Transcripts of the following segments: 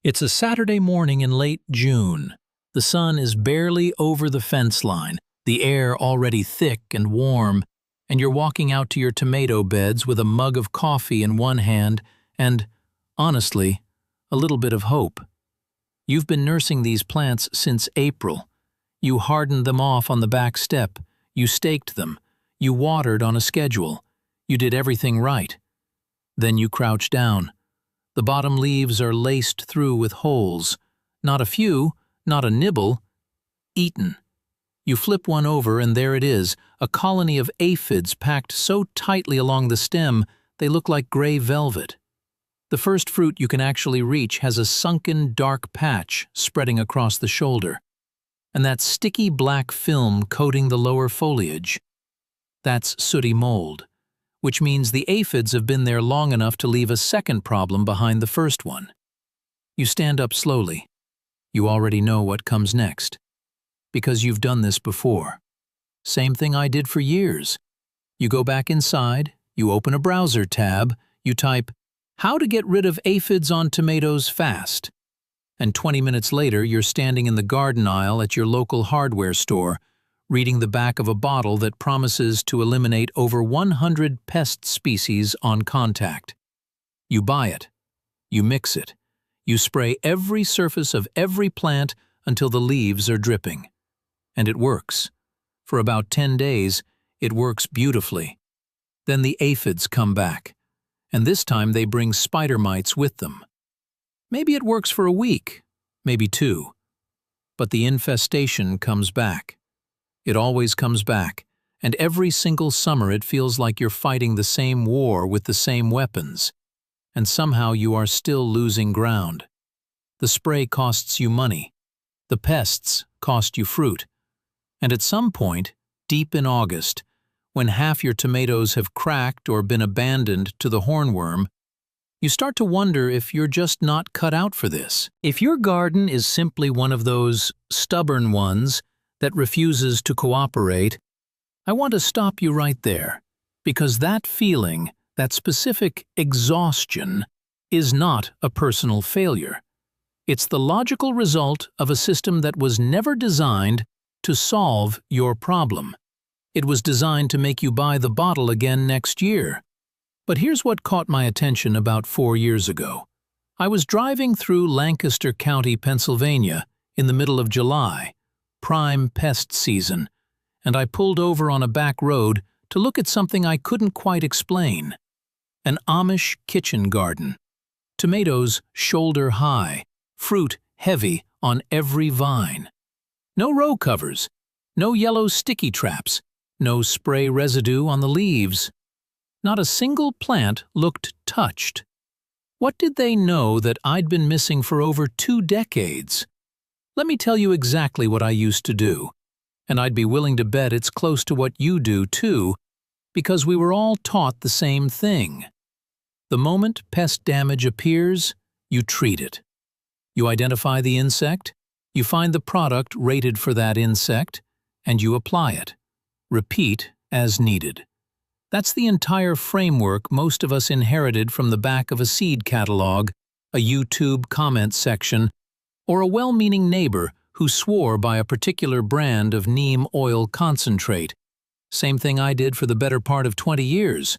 It's a Saturday morning in late June. The sun is barely over the fence line, the air already thick and warm, and you're walking out to your tomato beds with a mug of coffee in one hand and, honestly, a little bit of hope. You've been nursing these plants since April. You hardened them off on the back step, you staked them, you watered on a schedule, you did everything right. Then you crouch down. The bottom leaves are laced through with holes. Not a few, not a nibble. Eaten. You flip one over and there it is, a colony of aphids packed so tightly along the stem they look like gray velvet. The first fruit you can actually reach has a sunken dark patch spreading across the shoulder, and that sticky black film coating the lower foliage. That's sooty mold, which means the aphids have been there long enough to leave a second problem behind the first one. You stand up slowly. You already know what comes next, because you've done this before. Same thing I did for years. You go back inside, you open a browser tab, you type, "How to get rid of aphids on tomatoes fast." And 20 minutes later, you're standing in the garden aisle at your local hardware store, reading the back of a bottle that promises to eliminate over 100 pest species on contact. You buy it. You mix it. You spray every surface of every plant until the leaves are dripping. And it works. For about 10 days, it works beautifully. Then the aphids come back, and this time they bring spider mites with them. Maybe it works for a week, maybe 2. But the infestation comes back. It always comes back, and every single summer it feels like you're fighting the same war with the same weapons. And somehow you are still losing ground. The spray costs you money. The pests cost you fruit. And at some point, deep in August, when half your tomatoes have cracked or been abandoned to the hornworm, you start to wonder if you're just not cut out for this. If your garden is simply one of those stubborn ones that refuses to cooperate, I want to stop you right there, because that feeling, that specific exhaustion, is not a personal failure. It's the logical result of a system that was never designed to solve your problem. It was designed to make you buy the bottle again next year. But here's what caught my attention about 4 years ago. I was driving through Lancaster County, Pennsylvania, in the middle of July, prime pest season, and I pulled over on a back road to look at something I couldn't quite explain. An Amish kitchen garden. Tomatoes shoulder high, fruit heavy on every vine. No row covers, no yellow sticky traps, no spray residue on the leaves. Not a single plant looked touched. What did they know that I'd been missing for over 2 decades? Let me tell you exactly what I used to do, and I'd be willing to bet it's close to what you do too, because we were all taught the same thing. The moment pest damage appears, you treat it. You identify the insect, you find the product rated for that insect, and you apply it. Repeat as needed. That's the entire framework most of us inherited from the back of a seed catalog, a YouTube comment section, or a well-meaning neighbor who swore by a particular brand of neem oil concentrate. Same thing I did for the better part of 20 years.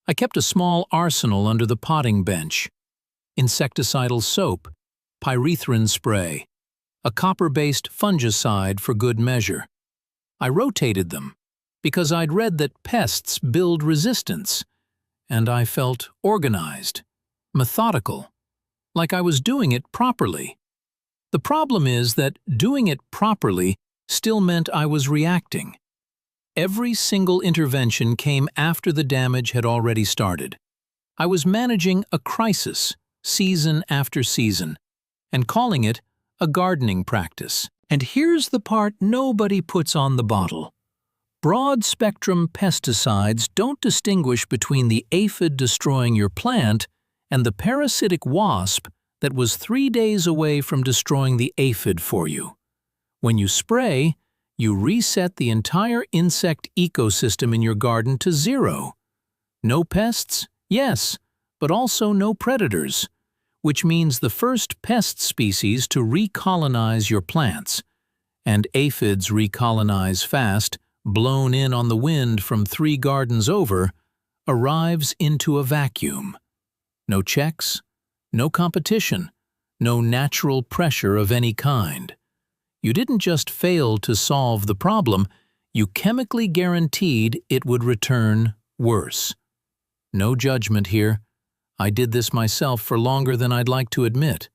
I kept a small arsenal under the potting bench. Insecticidal soap, pyrethrin spray, a copper-based fungicide for good measure. I rotated them, because I'd read that pests build resistance, and I felt organized, methodical, like I was doing it properly. The problem is that doing it properly still meant I was reacting. Every single intervention came after the damage had already started. I was managing a crisis, season after season, and calling it a gardening practice. And here's the part nobody puts on the bottle. Broad-spectrum pesticides don't distinguish between the aphid destroying your plant and the parasitic wasp that was 3 days away from destroying the aphid for you. When you spray, you reset the entire insect ecosystem in your garden to 0. No pests? Yes, but also no predators, which means the first pest species to recolonize your plants. And aphids recolonize fast, blown in on the wind from 3 gardens over, arrives into a vacuum. No checks, no competition, no natural pressure of any kind. You didn't just fail to solve the problem, you chemically guaranteed it would return worse. No judgment here. I did this myself for longer than I'd like to admit.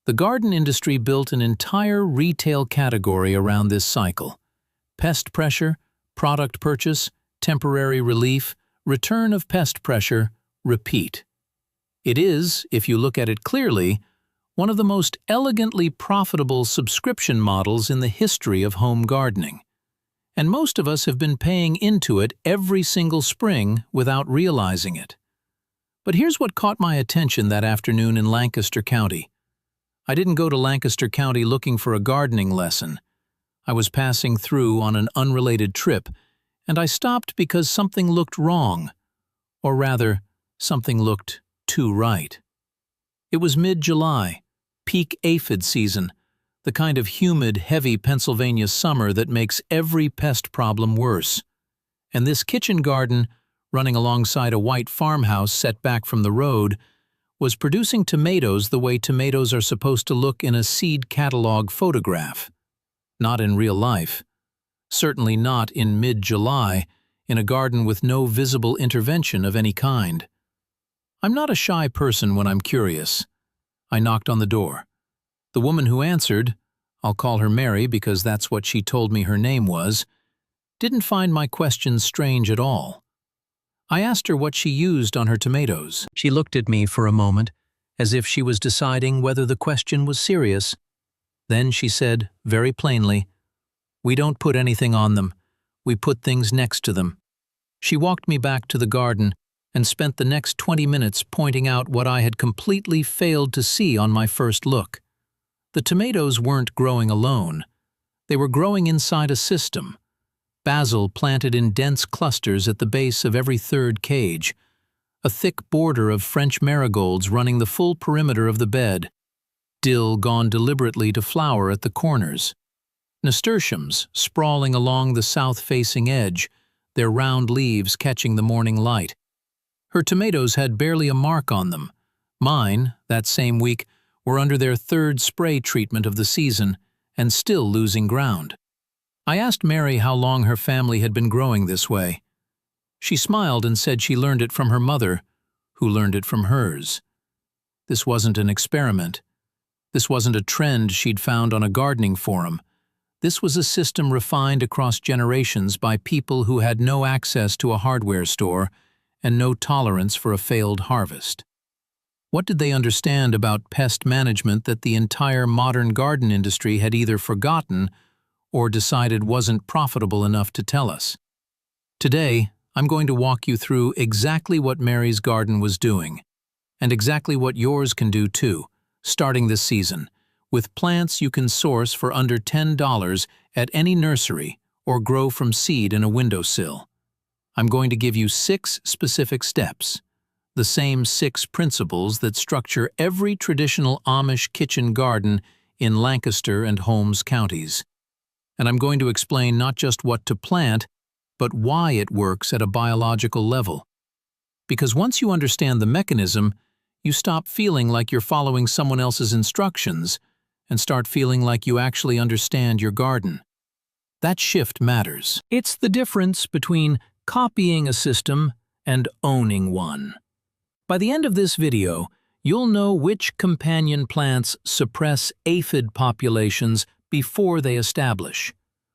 The garden industry built an entire retail category around this cycle. Pest pressure, product purchase, temporary relief, return of pest pressure, repeat. It is, if you look at it clearly, one of the most elegantly profitable subscription models in the history of home gardening. And most of us have been paying into it every single spring without realizing it. But here's what caught my attention that afternoon in Lancaster County. I didn't go to Lancaster County looking for a gardening lesson. I was passing through on an unrelated trip, and I stopped because something looked wrong. Or rather, something looked too right. It was mid-July, peak aphid season, the kind of humid, heavy Pennsylvania summer that makes every pest problem worse. And this kitchen garden, running alongside a white farmhouse set back from the road, was producing tomatoes the way tomatoes are supposed to look in a seed catalog photograph. Not in real life. Certainly not in mid-July, in a garden with no visible intervention of any kind. I'm not a shy person when I'm curious. I knocked on the door. The woman who answered, I'll call her Mary because that's what she told me her name was, didn't find my questions strange at all. I asked her what she used on her tomatoes. She looked at me for a moment, as if she was deciding whether the question was serious. Then she said, very plainly, "We don't put anything on them. We put things next to them." She walked me back to the garden and spent the next 20 minutes pointing out what I had completely failed to see on my first look. The tomatoes weren't growing alone. They were growing inside a system. Basil planted in dense clusters at the base of every third cage, a thick border of French marigolds running the full perimeter of the bed, dill gone deliberately to flower at the corners, nasturtiums sprawling along the south-facing edge, their round leaves catching the morning light. Her tomatoes had barely a mark on them. Mine, that same week, were under their 3rd spray treatment of the season and still losing ground. I asked Mary how long her family had been growing this way. She smiled and said she learned it from her mother, who learned it from hers. This wasn't an experiment. This wasn't a trend she'd found on a gardening forum. This was a system refined across generations by people who had no access to a hardware store and no tolerance for a failed harvest. What did they understand about pest management that the entire modern garden industry had either forgotten or decided wasn't profitable enough to tell us? Today, I'm going to walk you through exactly what Mary's garden was doing, and exactly what yours can do too, starting this season, with plants you can source for under $10 at any nursery or grow from seed in a windowsill. I'm going to give you 6 specific steps, the same 6 principles that structure every traditional Amish kitchen garden in Lancaster and Holmes counties. And I'm going to explain not just what to plant, but why it works at a biological level. Because once you understand the mechanism, you stop feeling like you're following someone else's instructions and start feeling like you actually understand your garden. That shift matters. It's the difference between copying a system and owning one. By the end of this video, you'll know which companion plants suppress aphid populations before they establish,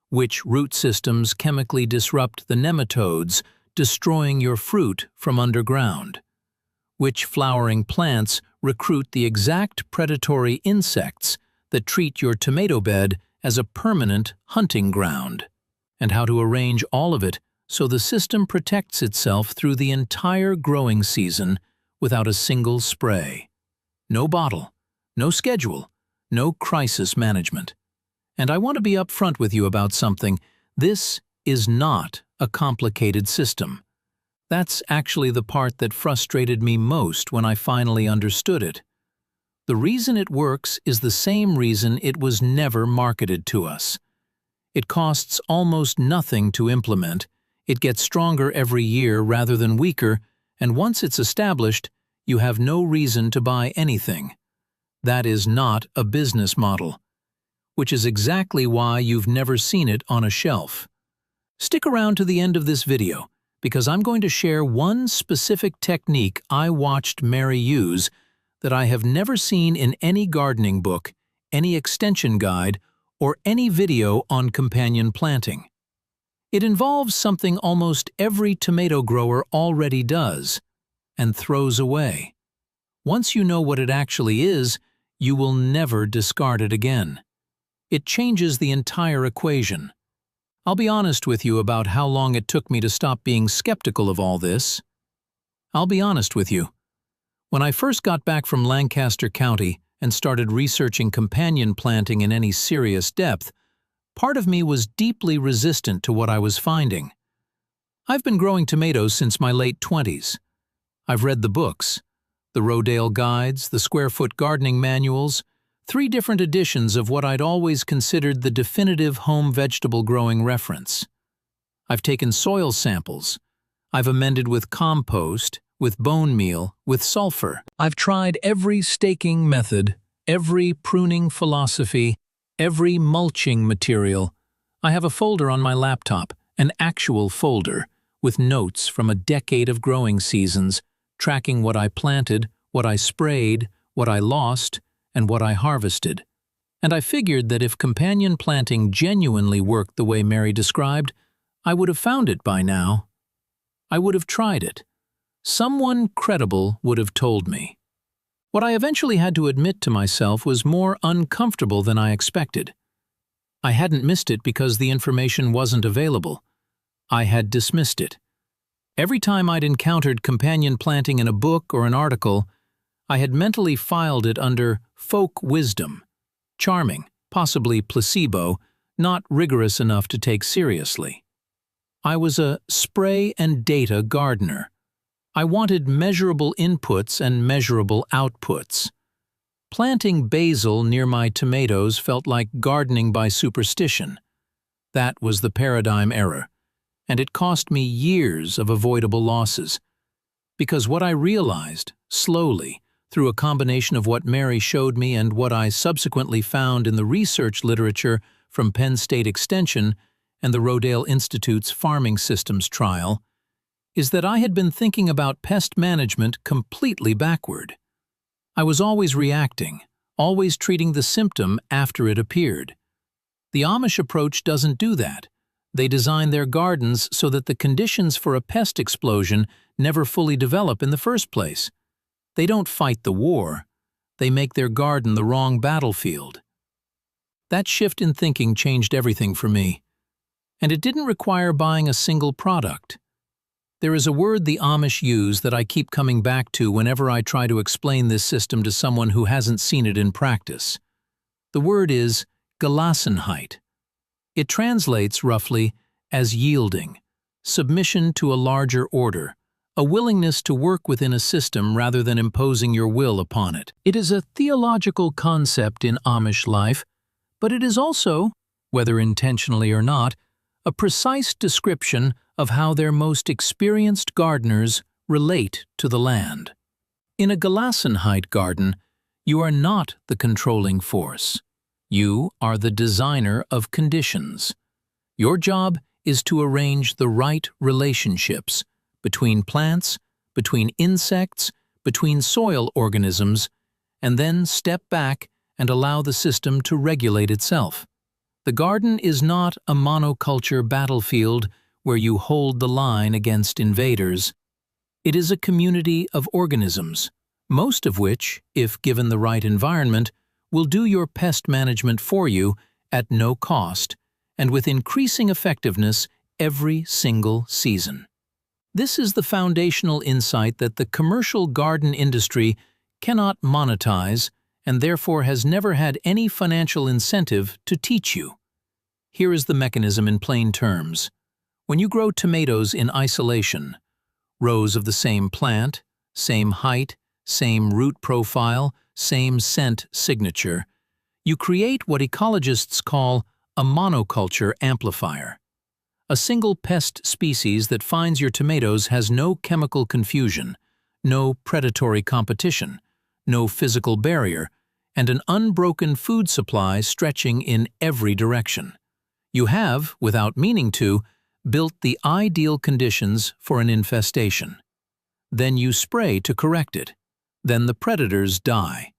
which root systems chemically disrupt the nematodes, destroying your fruit from underground, which flowering plants recruit the exact predatory insects that treat your tomato bed as a permanent hunting ground, and how to arrange all of it so the system protects itself through the entire growing season without a single spray. No bottle, no schedule, no crisis management. And I want to be upfront with you about something. This is not a complicated system. That's actually the part that frustrated me most when I finally understood it. The reason it works is the same reason it was never marketed to us. It costs almost nothing to implement, it gets stronger every year rather than weaker, and once it's established, you have no reason to buy anything. That is not a business model, which is exactly why you've never seen it on a shelf. Stick around to the end of this video, because I'm going to share one specific technique I watched Mary use that I have never seen in any gardening book, any extension guide, or any video on companion planting. It involves something almost every tomato grower already does and throws away. Once you know what it actually is, you will never discard it again. It changes the entire equation. I'll be honest with you about how long it took me to stop being skeptical of all this. I'll be honest with you. When I first got back from Lancaster County and started researching companion planting in any serious depth, part of me was deeply resistant to what I was finding. I've been growing tomatoes since my late 20s. I've read the books, the Rodale guides, the square-foot gardening manuals, 3 different editions of what I'd always considered the definitive home vegetable growing reference. I've taken soil samples. I've amended with compost, with bone meal, with sulfur. I've tried every staking method, every pruning philosophy, every mulching material. I have a folder on my laptop, an actual folder, with notes from a decade of growing seasons, tracking what I planted, what I sprayed, what I lost, and what I harvested. And I figured that if companion planting genuinely worked the way Mary described, I would have found it by now. I would have tried it. Someone credible would have told me. What I eventually had to admit to myself was more uncomfortable than I expected. I hadn't missed it because the information wasn't available. I had dismissed it. Every time I'd encountered companion planting in a book or an article, I had mentally filed it under folk wisdom, charming, possibly placebo, not rigorous enough to take seriously. I was a spray and data gardener. I wanted measurable inputs and measurable outputs. Planting basil near my tomatoes felt like gardening by superstition. That was the paradigm error, and it cost me years of avoidable losses. Because what I realized, slowly, through a combination of what Mary showed me and what I subsequently found in the research literature from Penn State Extension and the Rodale Institute's farming systems trial, is that I had been thinking about pest management completely backward. I was always reacting, always treating the symptom after it appeared. The Amish approach doesn't do that. They design their gardens so that the conditions for a pest explosion never fully develop in the first place. They don't fight the war. They make their garden the wrong battlefield. That shift in thinking changed everything for me. And it didn't require buying a single product. There is a word the Amish use that I keep coming back to whenever I try to explain this system to someone who hasn't seen it in practice. The word is Gelassenheit. It translates roughly as yielding, submission to a larger order, a willingness to work within a system rather than imposing your will upon it. It is a theological concept in Amish life, but it is also, whether intentionally or not, a precise description of how their most experienced gardeners relate to the land. In a Gelassenheit garden, you are not the controlling force. You are the designer of conditions. Your job is to arrange the right relationships between plants, between insects, between soil organisms, and then step back and allow the system to regulate itself. The garden is not a monoculture battlefield where you hold the line against invaders. It is a community of organisms, most of which, if given the right environment, will do your pest management for you at no cost and with increasing effectiveness every single season. This is the foundational insight that the commercial garden industry cannot monetize and therefore has never had any financial incentive to teach you. Here is the mechanism in plain terms. When you grow tomatoes in isolation, rows of the same plant, same height, same root profile, same scent signature, you create what ecologists call a monoculture amplifier. A single pest species that finds your tomatoes has no chemical confusion, no predatory competition, no physical barrier, and an unbroken food supply stretching in every direction. You have, without meaning to, built the ideal conditions for an infestation. Then you spray to correct it. Then the predators die.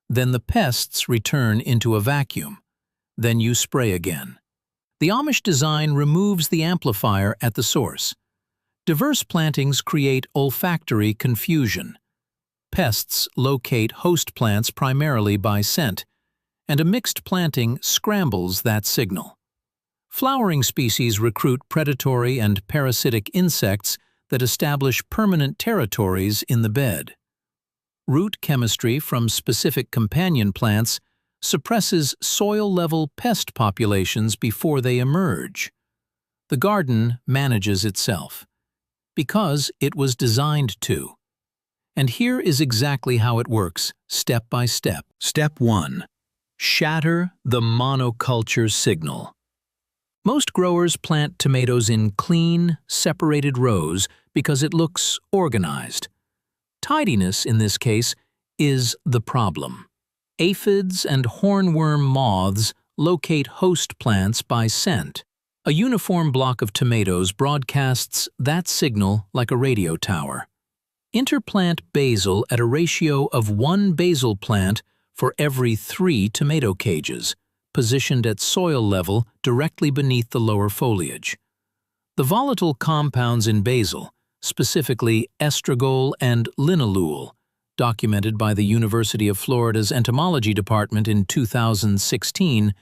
Then the pests return into a vacuum. Then you spray again. The Amish design removes the amplifier at the source. Diverse plantings create olfactory confusion. Pests locate host plants primarily by scent, and a mixed planting scrambles that signal. Flowering species recruit predatory and parasitic insects that establish permanent territories in the bed. Root chemistry from specific companion plants suppresses soil-level pest populations before they emerge. The garden manages itself, because it was designed to. And here is exactly how it works, step by step. Step 1. Shatter the monoculture signal. Most growers plant tomatoes in clean, separated rows because it looks organized. Tidiness, in this case, is the problem. Aphids and hornworm moths locate host plants by scent. A uniform block of tomatoes broadcasts that signal like a radio tower. Interplant basil at a ratio of 1 basil plant for every 3 tomato cages, positioned at soil level directly beneath the lower foliage. The volatile compounds in basil, specifically estragol and linalool, documented by the University of Florida's Entomology Department in 2016,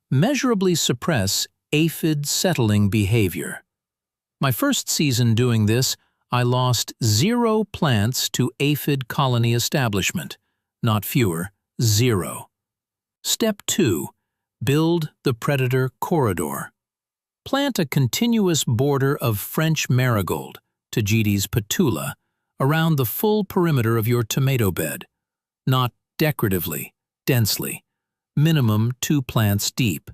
measurably suppress aphid settling behavior. My first season doing this, I lost 0 plants to aphid colony establishment, not fewer, 0. Step 2. Build the predator corridor. Plant a continuous border of French marigold, Tagetes patula, around the full perimeter of your tomato bed, not decoratively, densely, minimum 2 plants deep.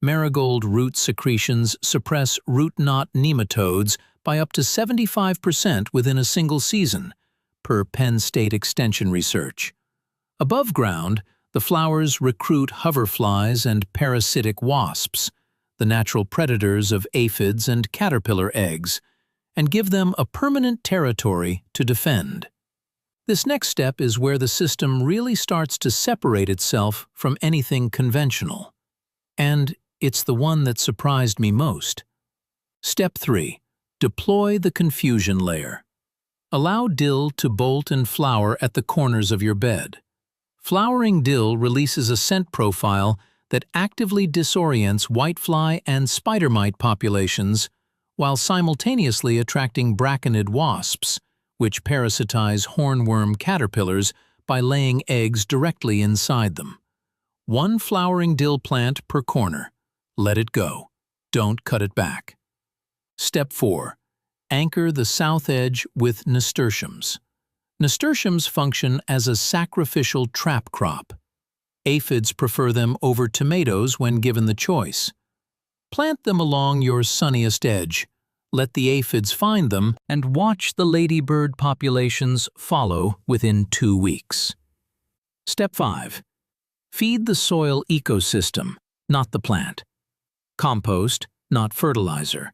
Marigold root secretions suppress root knot nematodes by up to 75% within a single season, per Penn State Extension research. Above ground, the flowers recruit hoverflies and parasitic wasps, the natural predators of aphids and caterpillar eggs, and give them a permanent territory to defend. This next step is where the system really starts to separate itself from anything conventional. And it's the one that surprised me most. Step 3. Deploy the confusion layer. Allow dill to bolt and flower at the corners of your bed. Flowering dill releases a scent profile that actively disorients whitefly and spider mite populations while simultaneously attracting braconid wasps, which parasitize hornworm caterpillars by laying eggs directly inside them. 1 flowering dill plant per corner. Let it go. Don't cut it back. Step 4. Anchor the south edge with nasturtiums. Nasturtiums function as a sacrificial trap crop. Aphids prefer them over tomatoes when given the choice. Plant them along your sunniest edge. Let the aphids find them and watch the ladybird populations follow within 2 weeks. Step 5. Feed the soil ecosystem, not the plant. Compost, not fertilizer.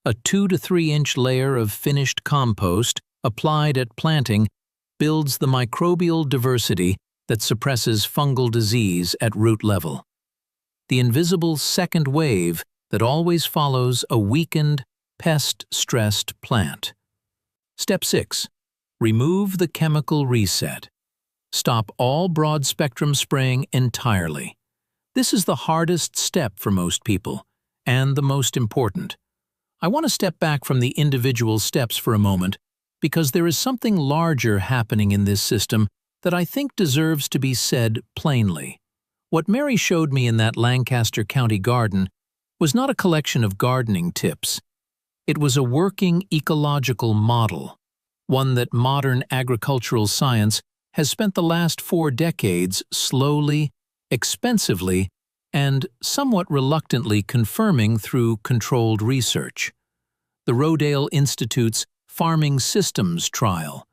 A 2 to 3 inch layer of finished compost applied at planting builds the microbial diversity that suppresses fungal disease at root level. The invisible second wave that always follows a weakened, pest-stressed plant. Step 6. Remove the chemical reset. Stop all broad-spectrum spraying entirely. This is the hardest step for most people, and the most important. I want to step back from the individual steps for a moment because there is something larger happening in this system that I think deserves to be said plainly. What Mary showed me in that Lancaster County garden was not a collection of gardening tips. It was a working ecological model, one that modern agricultural science has spent the last 4 decades slowly, expensively, and somewhat reluctantly confirming through controlled research. The Rodale Institute's Farming Systems trial,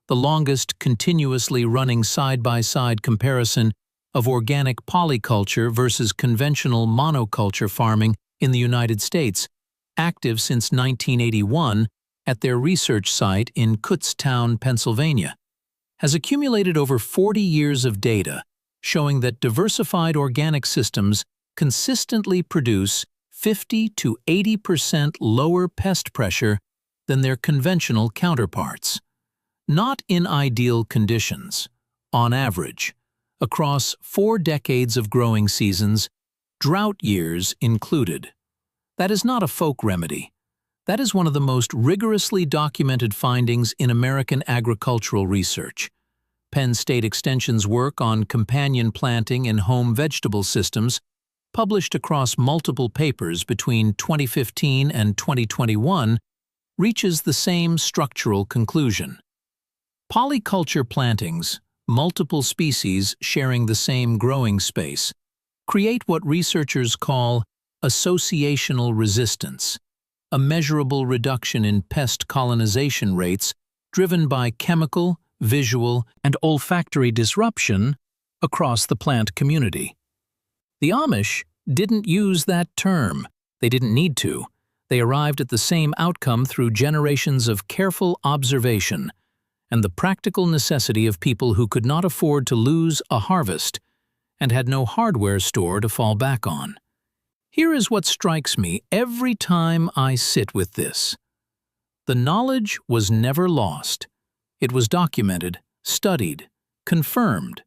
the longest continuously running side-by-side comparison of organic polyculture versus conventional monoculture farming in the United States, active since 1981 at their research site in Kutztown, Pennsylvania, has accumulated over 40 years of data showing that diversified organic systems consistently produce 50 to 80% lower pest pressure than their conventional counterparts. Not in ideal conditions, on average, across 4 decades of growing seasons, drought years included. That is not a folk remedy. That is one of the most rigorously documented findings in American agricultural research. Penn State Extension's work on companion planting and home vegetable systems, published across multiple papers between 2015 and 2021, reaches the same structural conclusion. Polyculture plantings, multiple species sharing the same growing space, create what researchers call associational resistance, a measurable reduction in pest colonization rates driven by chemical, visual, and olfactory disruption across the plant community. The Amish didn't use that term. They didn't need to. They arrived at the same outcome through generations of careful observation and the practical necessity of people who could not afford to lose a harvest and had no hardware store to fall back on. Here is what strikes me every time I sit with this. The knowledge was never lost. It was documented, studied, confirmed,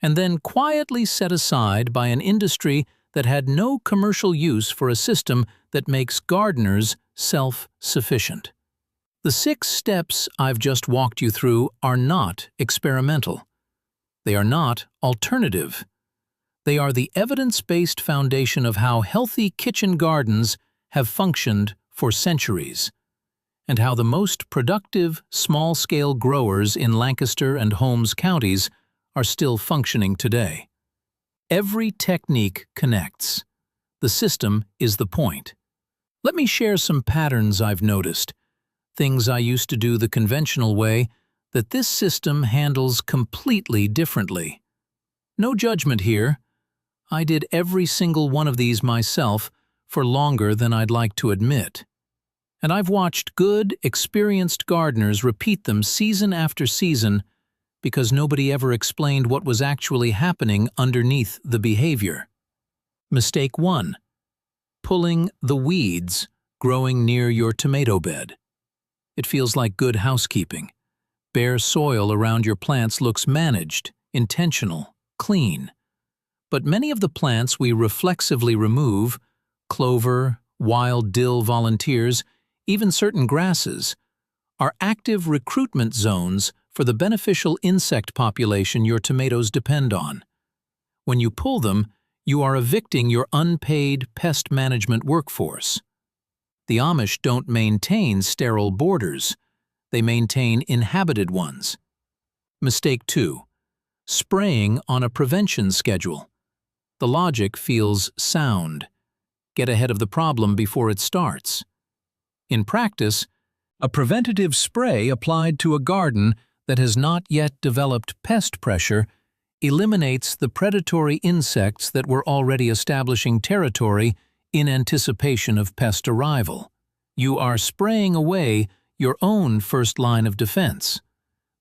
and then quietly set aside by an industry that had no commercial use for a system that makes gardeners self-sufficient. The 6 steps I've just walked you through are not experimental. They are not alternative. They are the evidence-based foundation of how healthy kitchen gardens have functioned for centuries, and how the most productive small-scale growers in Lancaster and Holmes counties are still functioning today. Every technique connects. The system is the point. Let me share some patterns I've noticed, things I used to do the conventional way that this system handles completely differently. No judgment here. I did every single one of these myself for longer than I'd like to admit. And I've watched good, experienced gardeners repeat them season after season because nobody ever explained what was actually happening underneath the behavior. Mistake 1. Pulling the weeds growing near your tomato bed. It feels like good housekeeping. Bare soil around your plants looks managed, intentional, clean. But many of the plants we reflexively remove, clover, wild dill volunteers, even certain grasses, are active recruitment zones for the beneficial insect population your tomatoes depend on. When you pull them, you are evicting your unpaid pest management workforce. The Amish don't maintain sterile borders. They maintain inhabited ones. Mistake 2. Spraying on a prevention schedule. The logic feels sound. Get ahead of the problem before it starts. In practice, a preventative spray applied to a garden that has not yet developed pest pressure eliminates the predatory insects that were already establishing territory in anticipation of pest arrival. You are spraying away your own first line of defense.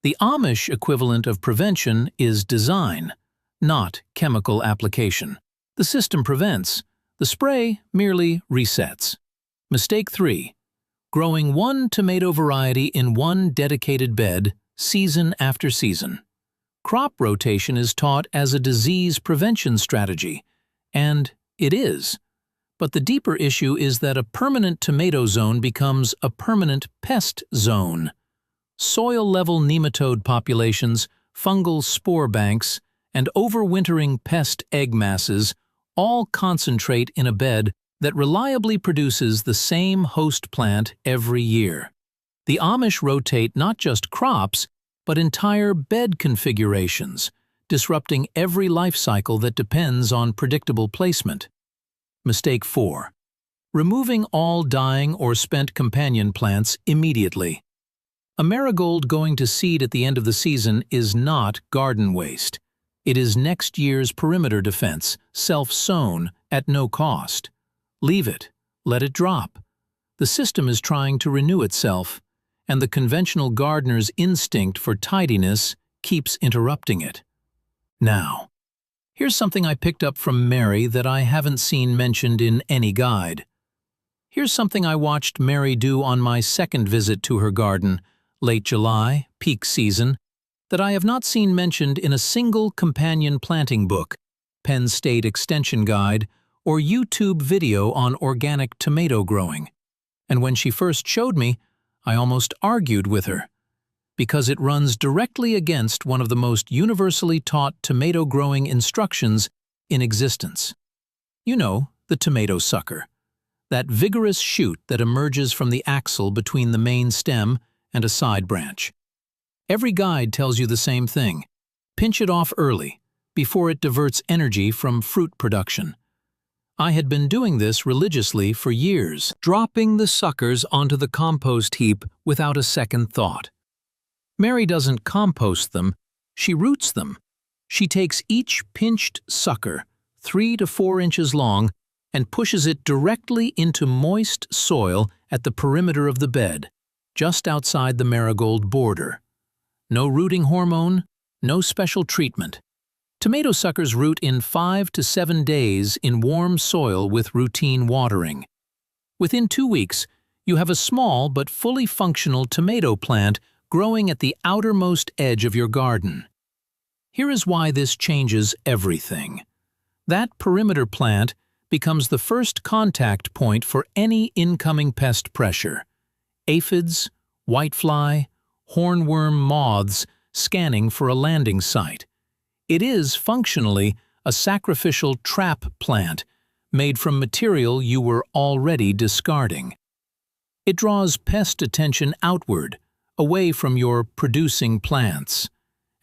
The Amish equivalent of prevention is design, not chemical application. The system prevents. The spray merely resets. Mistake 3. Growing one tomato variety in one dedicated bed, season after season. Crop rotation is taught as a disease prevention strategy, and it is. But the deeper issue is that a permanent tomato zone becomes a permanent pest zone. Soil-level nematode populations, fungal spore banks, and overwintering pest egg masses all concentrate in a bed that reliably produces the same host plant every year. The Amish rotate not just crops, but entire bed configurations, disrupting every life cycle that depends on predictable placement. Mistake 4. Removing all dying or spent companion plants immediately. A marigold going to seed at the end of the season is not garden waste. It is next year's perimeter defense, self-sown, at no cost. Leave it. Let it drop. The system is trying to renew itself, and the conventional gardener's instinct for tidiness keeps interrupting it. Now, here's something I picked up from Mary that I haven't seen mentioned in any guide. Here's something I watched Mary do on my second visit to her garden, late July, peak season, that I have not seen mentioned in a single companion planting book, Penn State Extension guide, or YouTube video on organic tomato growing. And when she first showed me, I almost argued with her, because it runs directly against one of the most universally taught tomato growing instructions in existence. You know, the tomato sucker. That vigorous shoot that emerges from the axil between the main stem and a side branch. Every guide tells you the same thing. Pinch it off early, before it diverts energy from fruit production. I had been doing this religiously for years, dropping the suckers onto the compost heap without a second thought. Mary doesn't compost them, she roots them. She takes each pinched sucker, 3 to 4 inches long, and pushes it directly into moist soil at the perimeter of the bed, just outside the marigold border. No rooting hormone, no special treatment. Tomato suckers root in 5 to 7 days in warm soil with routine watering. Within 2 weeks, you have a small but fully functional tomato plant growing at the outermost edge of your garden. Here is why this changes everything. That perimeter plant becomes the first contact point for any incoming pest pressure. Aphids, whitefly, hornworm moths scanning for a landing site. It is functionally a sacrificial trap plant made from material you were already discarding. It draws pest attention outward, away from your producing plants,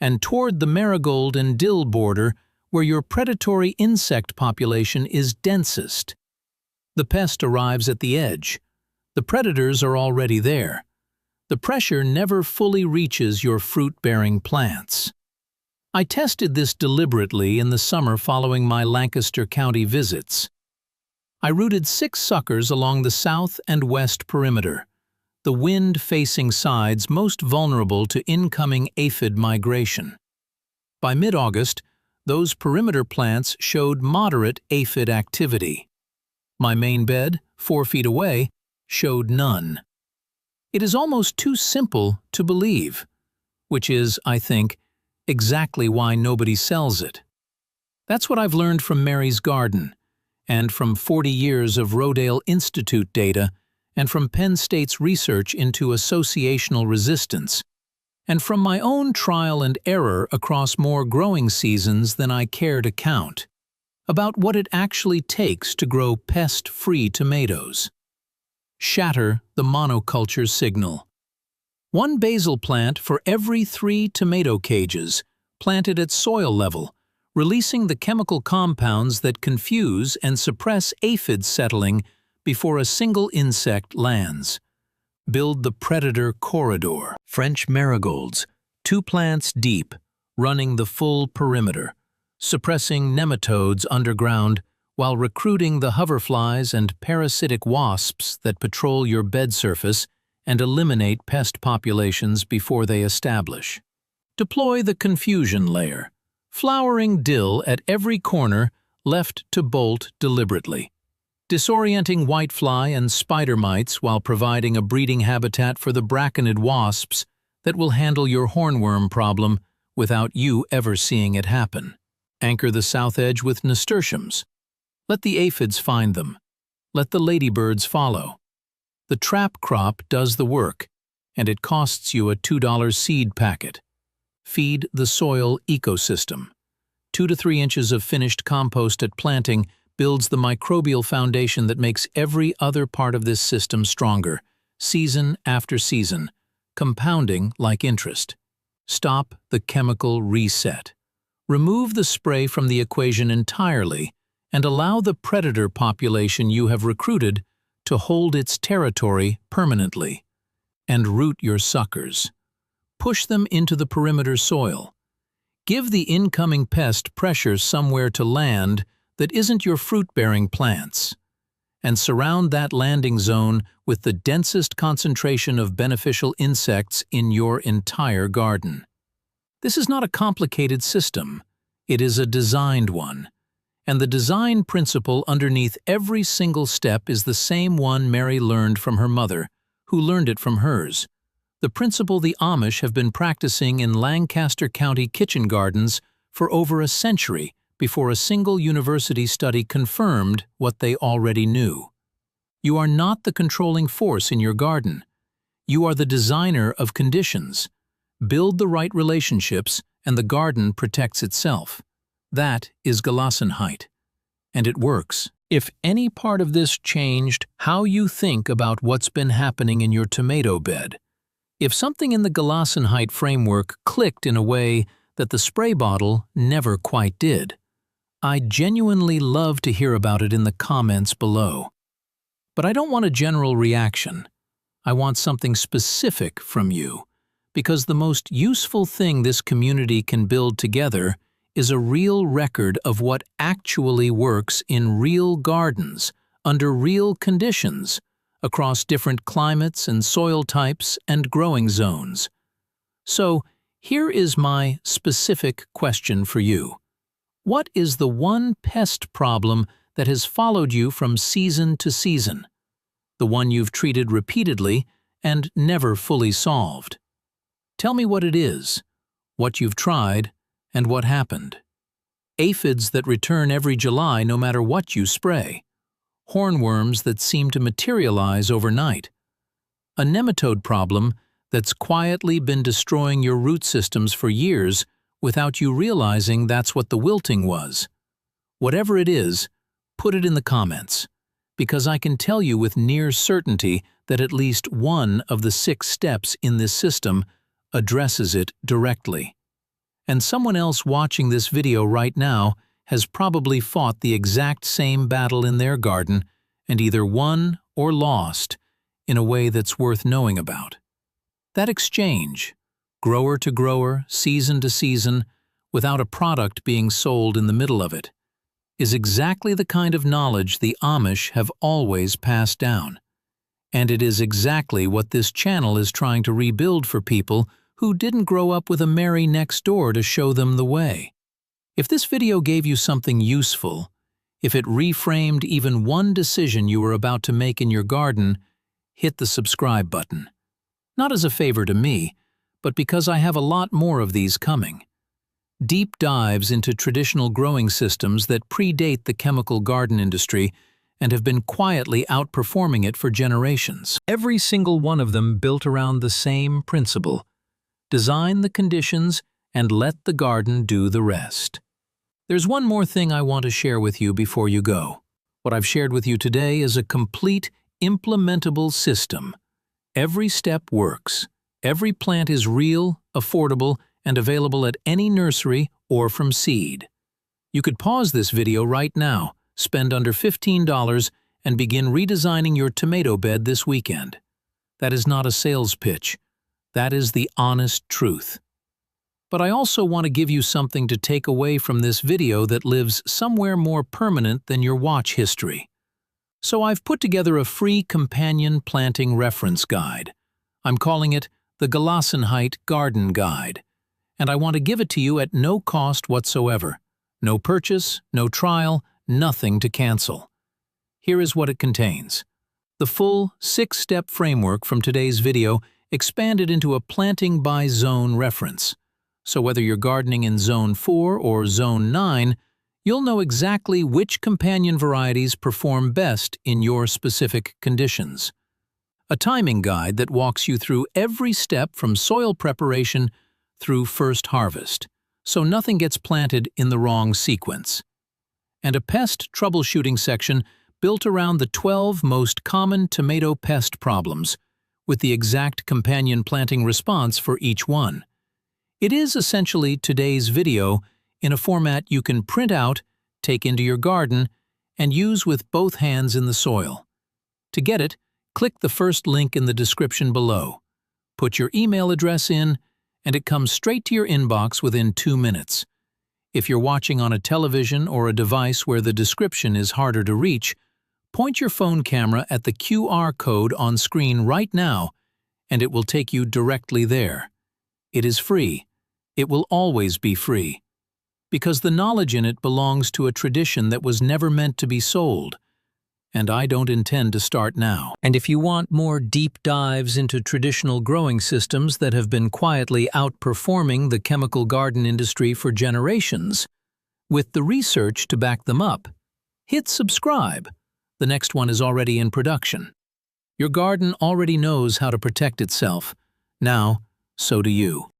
and toward the marigold and dill border where your predatory insect population is densest. The pest arrives at the edge. The predators are already there. The pressure never fully reaches your fruit-bearing plants. I tested this deliberately in the summer following my Lancaster County visits. I rooted 6 suckers along the south and west perimeter, the wind-facing sides most vulnerable to incoming aphid migration. By mid-August, those perimeter plants showed moderate aphid activity. My main bed, 4 feet away, showed none. It is almost too simple to believe, which is, I think, exactly why nobody sells it. That's what I've learned from Mary's garden, and from 40 years of Rodale Institute data, and from Penn State's research into associational resistance, and from my own trial and error across more growing seasons than I care to count, about what it actually takes to grow pest-free tomatoes. Shatter the monoculture signal. 1 basil plant for every 3 tomato cages, planted at soil level, releasing the chemical compounds that confuse and suppress aphid settling before a single insect lands. Build the predator corridor. French marigolds, 2 plants deep, running the full perimeter, suppressing nematodes underground while recruiting the hoverflies and parasitic wasps that patrol your bed surface and eliminate pest populations before they establish. Deploy the confusion layer, flowering dill at every corner left to bolt deliberately, disorienting whitefly and spider mites while providing a breeding habitat for the braconid wasps that will handle your hornworm problem without you ever seeing it happen. Anchor the south edge with nasturtiums. Let the aphids find them. Let the ladybirds follow. The trap crop does the work, and it costs you a $2 seed packet. Feed the soil ecosystem. 2 to 3 inches of finished compost at planting builds the microbial foundation that makes every other part of this system stronger, season after season, compounding like interest. Stop the chemical reset. Remove the spray from the equation entirely and allow the predator population you have recruited to hold its territory permanently. And root your suckers. Push them into the perimeter soil. Give the incoming pest pressure somewhere to land that isn't your fruit-bearing plants. And surround that landing zone with the densest concentration of beneficial insects in your entire garden. This is not a complicated system. It is a designed one. And the design principle underneath every single step is the same one Mary learned from her mother, who learned it from hers. The principle the Amish have been practicing in Lancaster County kitchen gardens for over a century before a single university study confirmed what they already knew. You are not the controlling force in your garden. You are the designer of conditions. Build the right relationships and the garden protects itself. That is Gelassenheit. And it works. If any part of this changed how you think about what's been happening in your tomato bed, if something in the Gelassenheit framework clicked in a way that the spray bottle never quite did, I'd genuinely love to hear about it in the comments below. But I don't want a general reaction. I want something specific from you, because the most useful thing this community can build together is a real record of what actually works in real gardens, under real conditions, across different climates and soil types and growing zones. So, here is my specific question for you. What is the one pest problem that has followed you from season to season? The one you've treated repeatedly and never fully solved? Tell me what it is, what you've tried, and what happened. Aphids that return every July no matter what you spray. Hornworms that seem to materialize overnight. A nematode problem that's quietly been destroying your root systems for years without you realizing that's what the wilting was. Whatever it is, put it in the comments, because I can tell you with near certainty that at least one of the 6 steps in this system addresses it directly. And someone else watching this video right now has probably fought the exact same battle in their garden and either won or lost in a way that's worth knowing about. That exchange, grower to grower, season to season, without a product being sold in the middle of it, is exactly the kind of knowledge the Amish have always passed down. And it is exactly what this channel is trying to rebuild for people who didn't grow up with a Mary next door to show them the way. If this video gave you something useful, if it reframed even one decision you were about to make in your garden, hit the subscribe button. Not as a favor to me, but because I have a lot more of these coming. Deep dives into traditional growing systems that predate the chemical garden industry and have been quietly outperforming it for generations. Every single one of them built around the same principle: design the conditions and let the garden do the rest. There's one more thing I want to share with you before you go. What I've shared with you today is a complete, implementable system. Every step works. Every plant is real, affordable, and available at any nursery or from seed. You could pause this video right now, spend under $15, and begin redesigning your tomato bed this weekend. That is not a sales pitch. That is the honest truth. But I also want to give you something to take away from this video that lives somewhere more permanent than your watch history. So I've put together a free companion planting reference guide. I'm calling it the Gelassenheit Garden Guide, and I want to give it to you at no cost whatsoever. No purchase, no trial, nothing to cancel. Here is what it contains. The full 6-step framework from today's video expanded into a planting by zone reference. So whether you're gardening in Zone 4 or Zone 9, you'll know exactly which companion varieties perform best in your specific conditions. A timing guide that walks you through every step from soil preparation through first harvest, so nothing gets planted in the wrong sequence. And a pest troubleshooting section built around the 12 most common tomato pest problems, with the exact companion planting response for each one. It is essentially today's video in a format you can print out, take into your garden, and use with both hands in the soil. To get it, click the first link in the description below. Put your email address in, and it comes straight to your inbox within 2 minutes. If you're watching on a television or a device where the description is harder to reach, point your phone camera at the QR code on screen right now, and it will take you directly there. It is free. It will always be free. Because the knowledge in it belongs to a tradition that was never meant to be sold. And I don't intend to start now. And if you want more deep dives into traditional growing systems that have been quietly outperforming the chemical garden industry for generations, with the research to back them up, hit subscribe. The next one is already in production. Your garden already knows how to protect itself. Now, so do you.